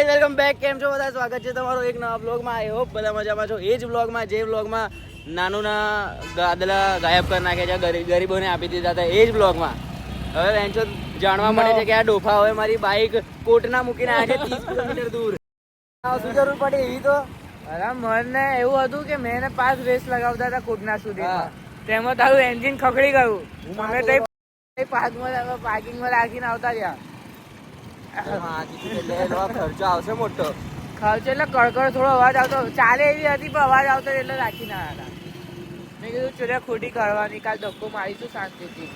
Guys welcome back. કેમ છો બધા? સ્વાગત છે તમારું એક નવા બ્લોગમાં. આઈ હોપ બધા મજામાં છો. એ જ બ્લોગમાં જે બ્લોગમાં નાનુના ગાદલા ગાયબ કરી નાખ્યા છે, ગરીબોને આપી દીધા હતા, એ જ બ્લોગમાં હવે વેંચો જાણવા મળે છે કે આ ડોફા હવે મારી બાઇક કોટના મૂકીને આવ્યા છે 30 કિલોમીટર દૂર. શું જરૂર પડી એવી તો? અરે મને એવું હતું કે મેં 5 રેસ લગાવતા હતા કોટના સુધી, તેમાં તારું એન્જિન ખખડી ગયું. અમે તઈ પાર્કિંગમાં રાખીને આવતા રહ્યા. ખર્ચો આવશે મોટો. ખર્ચ એટલે કડકડ થોડો અવાજ આવતો, ચાલે એવી હતી પણ અવાજ આવતો એટલે રાખીને આવ્યા હતા. મેં કીધું ચૂલે ખોટી કરવાની, કાલ ધક્કો મારીશું શાંતિથી.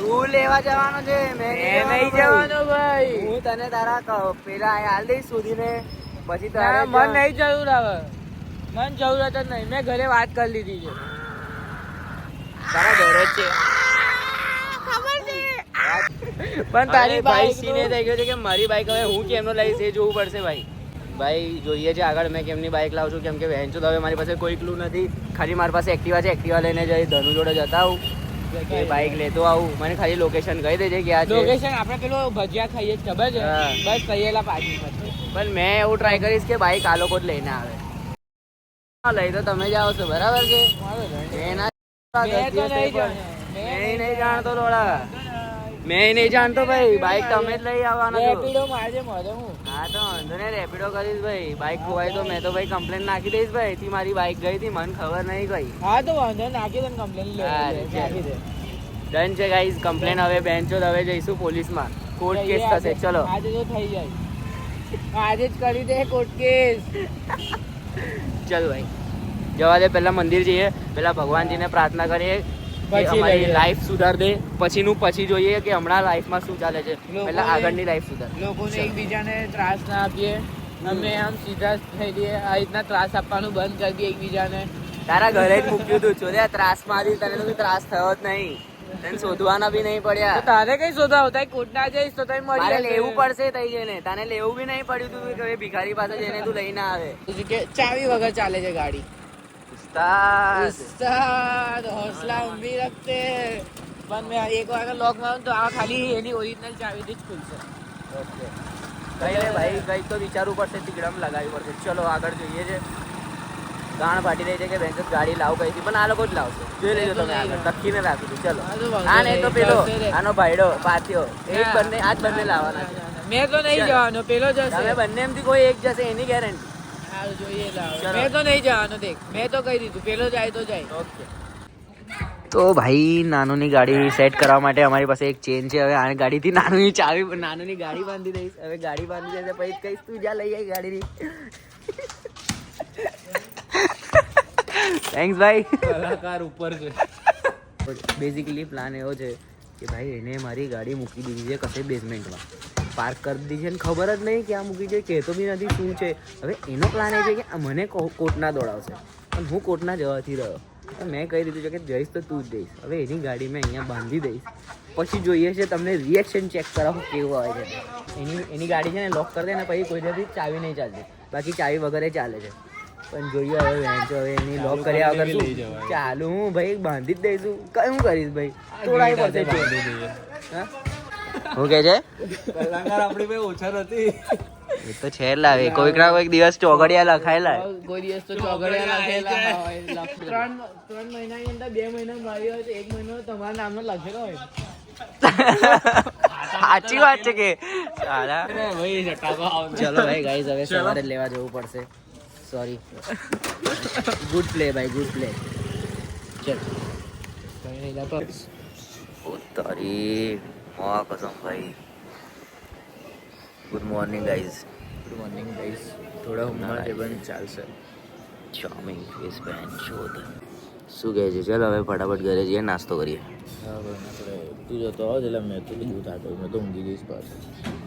તું લેવા જવાનો છે, મેં નહીં જવાનો ભાઈ. હું તને તારા પેલા હાલ દઈશ શોધીને પછી તારે મન નહીં જરૂર હવે, મન જરૂરત જ નહીં. મેં ઘરે વાત કરી લીધી છે. તારા ઘરે જ છે પણ તારી ભાઈ બાઈક સીને થઈ ગયો છે કે મારી બાઈક હવે હું કેમનો લઈશ એ જોવું પડશે ભાઈ. ભાઈ જોઈએ છે આગળ મેં કેમની બાઈક લાવું છું, કેમ કે વેન્ચો હવે મારી પાસે કોઈ ક્લુ નથી. ખાલી મારી પાસે એક્ટિવા છે, એક્ટિવા લઈને જઈ ધનુ જોડે જતા આવું કે બાઈક લેતો આવું. મને ખાલી લોકેશન કહી દેજે કે આ છે લોકેશન. આપણે પેલો ભજીયા ખાઈએ જ ખબર છે, બસ કહીએલા પાર્કિંગ પર. પણ મેં એવું ટ્રાય કરીશ કે બાઈક આ લોકો જ લઈને આવે. હા લઈ તો તમે જ આવશો બરાબર છે. નહીં જાણતો થોડા, મેં નહીં જાણતો ભાઈ. બાઈક તમે જ લઈ આવવાના છો. રેપિડો મારજે મને હું. હા તો વાંધો નહીં, રેપિડો કરીશ ભાઈ. બાઈક ખોવાય તો મેં તો ભાઈ કમ્પ્લેન નાખી દઈશ ભાઈ. એથી મારી બાઈક ગઈ હતી, મને ખબર નહીં ગઈ. હા તો વાંધો નાખી દે કમ્પ્લેન નાખી દે. ડન છે ગાઈઝ. કમ્પ્લેન હવે બેન્ચો હવે જઈશું પોલીસમાં, કોર્ટ કેસ થશે. ચલો આજે તો થઈ જાય, આજે જ કરી દે કોર્ટ કેસ. ચલ ભાઈ જવા દે. પહેલા મંદિર જઈએ, પહેલા ભગવાનજીને પ્રાર્થના કરીએ કે અમારી લાઈફ સુધાર દે. પછી જોઈએ કે હમણાં લાઈફમાં શું ચાલે છે. પહેલા આગળની લાઈફ સુધાર. લોકોને એકબીજાને ત્રાસ ના આપીએ, અમે આમ સીધા થઈ જઈએ. આ રીતના ત્રાસ આપવાનું બંધ કરી દઈએ એકબીજાને. તારા ઘરે જ મૂક્યું તું ચોર્યા ત્રાસ માંથી, તને તો ત્રાસ થયો જ નહીં. તને શોધવાના બી નહીં પડ્યા. તારે કઈ શોધા હોતા? કોટના જઈશ તો તઈ મળી મારે લેવું પડશે તઈ જઈને. તને લેવું બી નહીં પડ્યું તું કે ભિખારી પાસે જઈને તું લઈને આવે. ચાવી વગર ચાલે છે ગાડી. ઉસ્તાદ હોસલા ઉંબી રખતે. પણ મેં એક વાર લોક મારું તો આ ખાલી એની ઓરિજિનલ ચાવીથી જ ખુલશે. ઓકે કઈ લે ભાઈ, કઈ તો વિચારવું પડશે, તીકડમ લગાવવી પડશે. ચલો આગળ જોઈએ છે. ગાણ ફાટી રહી છે કે બેંક ગાડી લાવ કઈ હતી, પણ આ લોકો જ લાવશે. જોઈ લેજો તમે આગળ તકીને રાખું છું. ચલો આ નહીં તો પેલો આનો ભાઈડો પાથ્યો, એક બંને આજ બંને લાવવાના છે. મેં તો નહીં જવાનો, પેલો જશે. તમે બંને એમથી કોઈ એક જશે એની ગેરંટી. જોઈએ મેં તો નહીં જવાનો. દેખ મેં તો કહી દીધું, પેલો જાય તો જાય. ઓકે તો ભાઈ નાનુની ગાડી સેટ કરવા માટે અમારી પાસે એક ચેન છે. હવે આ ગાડીથી નાનુની ચાવી, નાનુની ગાડી બાંધી દઈશ. હવે ગાડી બાંધી દઈશ પછી કહીશ તું જા લઈ આવી ગાડીની. થેન્ક્સ ભાઈ. કલાકાર ઉપર છે. બેઝિકલી પ્લાન એવો છે કે ભાઈ એને મારી ગાડી મૂકી દીધી છે કશે બેઝમેન્ટમાં, પાર્ક કરી દીધી છે ને ખબર જ નહીં ક્યાં મૂકી છે, કહેતો બી નથી શું છે. હવે એનો પ્લાન એ છે કે મને કોટના દોડાવશે, પણ હું કોટના જવાથી રહ્યો. મેં કહી દીધું છે કે જઈશ તો તું જ જઈશ. હવે એની ગાડી મેં અહીંયા બાંધી દઈશ, પછી જોઈએ છે તમને રિએક્શન ચેક કરાવો કેવું આવે છે. એની ગાડી છે ને લોક કરી દે ને પછી કોઈ જતી ચાવી નહીં ચાલતી, બાકી ચાવી વગર ચાલે છે. પણ જોઈએ હવે વેચો, હવે એની લોક કર્યા વગર શું ચાલુ. હું ભાઈ બાંધી જ દઈશું. કયું કરીશ ભાઈ, તોડાવી પડશે. શું કે છે કલાકાર આપણી ભાઈ ઓછા નથી. એ તો છે લાવે કોઈક ના કોઈક દિવસ ચોગડિયા લખાયેલા. કોઈ દિવસ તો ચોગડિયા લખેલા હોય. 3 મહિનાની અંદર 2 મહિના મારી હોય તો 1 મહિનો તમારા નામનો લખેલો હોય. સાચી વાત છે કે સારા. ચલો ભાઈ ગાઈસ હવે સવારે લેવા જવું પડશે. સોરી. ગુડ પ્લે ભાઈ, ગુડ પ્લે. ચલ તારી મોવા કસમ ભાઈ. Good morning guys. Good morning guys. થોડા ઊંઘમાં છે પણ ચાલશે. ચાર્મિંગ ફેસ બેન શોધ. શું કહે છે? ચાલ હવે ફટાફટ ઘરે જઈએ, નાસ્તો કરીએ. હા ભાઈ તું જતો આવ એટલે મેં તો બધું થાતો, મેં તો ઊંઘી જઈશ પાછું.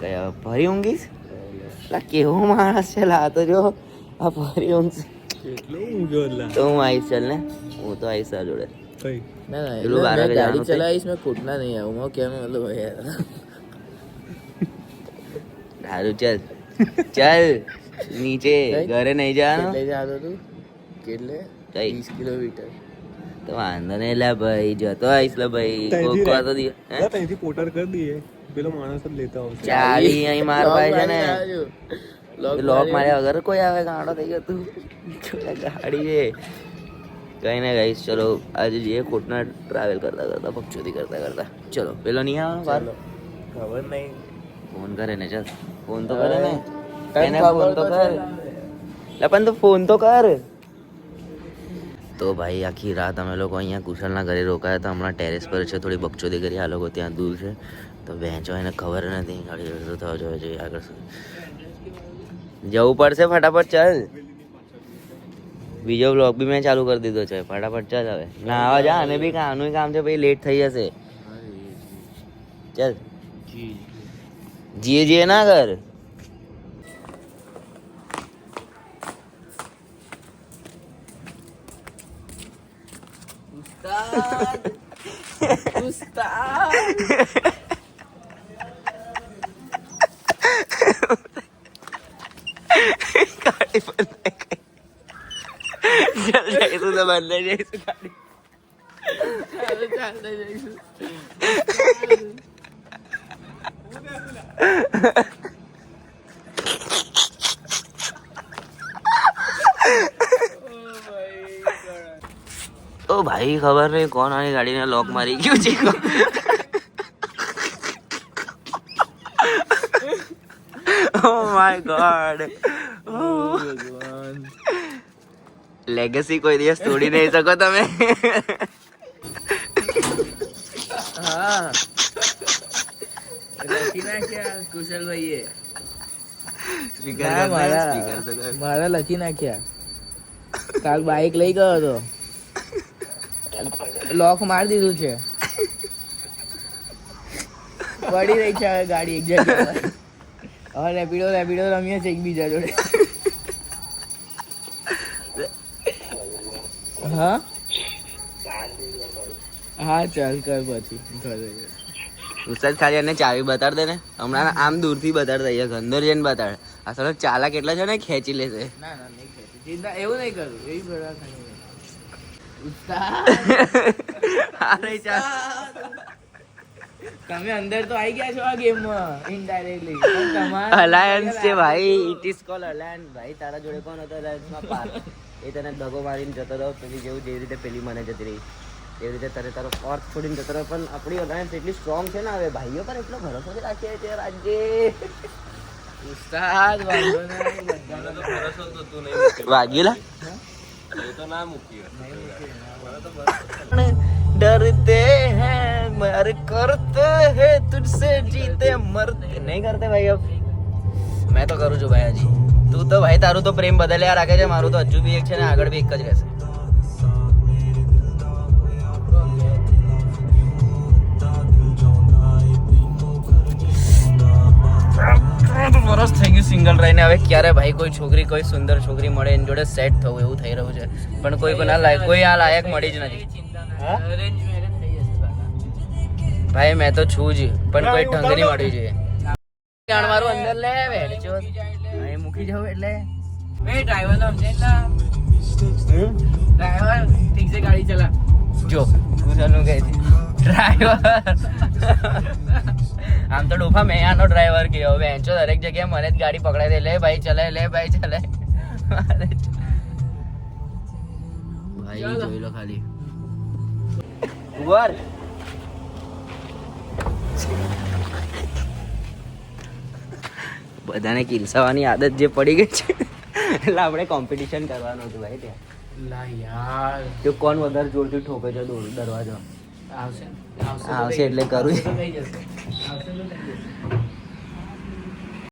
કયા ફરી ઊંઘીશ? લા કેવો માણસ છે લા. તો જો આ ફરી ઊંઘશે. કેટલો ઊંઘ્યો લા. તો હું આવીશ. ચાલ ને, હું તો આવીશ આ જોડે. ના પેલું બાર વાગે ગાડી જવાનું છે. ચલાવીશ, મેં ખોટના નહીં આવું. હું કેમ મતલબ યાર. સારું ચાલ ચાલ નીચે. ઘરે નહીં જવાનું. કેટલે જતો તું? કેટલે? 30 કિલોમીટર. તો વાંધો નહીં લા ભાઈ, જતો આવીશ લા ભાઈ. કોક વાર તો ત્યાંથી પોટર કરી દઈએ, પેલો માણસ જ લેતા આવશે. ચાવી અહીં માર પાસે છે ને. લોક માર્યા વગર કોઈ આવે ગાડો થઈ ગયો તું ગાડી છે કઈ ના ગાઈસ ચલો આજે જઈએ કોટના ટ્રાવેલ કરતા કરતા પક્ષોથી કરતા કરતા ચલો પેલો નહીં આવે બાર ખબર નહીં ફોન કરે ને ચાલ ફોન તો કરે ને એને ફોન તો કર પણ તો ફોન તો કર તો ભાઈ આખી રાત અમે લોકો અહીંયા કુશલના ઘરે રોકાયા હતા હમણાં ટેરેસ પર છે થોડી બકચોદી કરી આ લોકો ત્યાં દૂર છે તો વહેંચો એને ખબર નથી ગાડી રસ્તો થવા જોઈએ આગળ જવું પડશે ફટાફટ ચાલ બીજો બ્લોગ બી મેં ચાલુ કરી દીધો છે ફટાફટ ચાલ હવે ના આવા જા અને બી કામનું કામ છે ભાઈ લેટ થઈ જશે ચાલ જીએ ના કર ગાડી બંધ ચાલ જઈશું તો બંધ જઈશું ગાડી ઓ ભાઈ ખબર નહીં કોણ આની ગાડીને લોક મારી ગયું છે ઓ માય ગોડ લેગેસી કોઈ દિવસ તોડી નહીં શકો તમે હા લખી નાખ્યા કુશલભાઈએ મારા લખી નાખ્યા કાલ બાઈક લઈ ગયો હતો લોક મારી દીધું છે પડી રહી છે હવે ગાડી એક જગ્યાએ હવે રેપિડો રમીએ છે એકબીજા જોડે હા હા ચાલ કર પછી ઘરે ઉસ્તાદ ખાલી એને ચાવી બતાડ દે ને હમણાં આમ દૂરથી બતાડ દઈએ અંદર જઈને બતાડ આ સાલો ચાલા કેટલા છે ને ખેંચી લેશે ના નહીં ખેંચી. ચિંતા એવું નહીં કરું એવી કરવા ખાલી અરે ચાલ તમે અંદર તો આવી ગયા છો આ ગેમમાં ઇનડાયરેક્ટલી પણ તમારા અલાયન્સ છે ભાઈ ઇટ ઇઝ કોલ અલાયન્સ ભાઈ તારા જોડે કોણ હતો અલાયન્સમાં પાર્થ એ તને દગો મારીને જતો રહ્યો પેલી જેવી રીતે પેલી મને જતી રહી એવી રીતે તારે તારો ફોર્થ છોડીને જતો રહ્યો પણ આપણી અલાયન્સ એટલી સ્ટ્રોંગ છે ને હવે ભાઈઓ પર એટલો ભરોસો કે રાખીએ છીએ રાજ્ય ઉસ્તાદ વાંધો નહીં બધાનો તો ભરોસો તો તું નહીં વાગેલા એ તો ના મૂકી डरते हैं मर करते हैं तुझसे जीते मरते नहीं करते भाई अब मैं तो करूँ છું ભાઈ હજી તું તો ભાઈ તારું તો પ્રેમ બદલ્યા રાખે છે મારું તો હજુ બી એક છે ને આગળ બી એક જ રહેશે વર્ષ થઈ ગયું સિંગલ રહીને હવે ક્યારે ભાઈ કોઈ છોકરી કોઈ સુંદર છોકરી મળે એની જોડે સેટ થવું એવું થઈ રહ્યું છે પણ કોઈ આ લાયક મળી જ નથી અરેન્જ મેરેજ થઈ જશે ભાઈ મેં તો છું જ પણ કોઈ ઢંગની મળી જોઈએ મારું અંદર લે વેડચો અહીં મૂકી જાવ એટલે મે ડ્રાઈવર નો સમજે ના ડ્રાઈવર ઠીક છે ગાડી ચલા જો કુશલનું કહે છે ડ્રાઈવર આમ તો ડોફા મેં આનો ડ્રાઈવર કહેવો વેચો દરેક જગ્યાએ મને જ ગાડી પકડાઈ દે લે ભાઈ ચલાય ભાઈ જોઈ લો ખાલી ઉપર બધાને કિલસાવાની આદત જે પડી ગઈ છે એટલે આપણે કોમ્પિટિશન કરવાનું હતું ભાઈ ત્યાં લા યાર તો કોણ વધારે જોરથી ઠોકે છે દરવાજો આવશે આવશે એટલે કરું તો થઈ જશે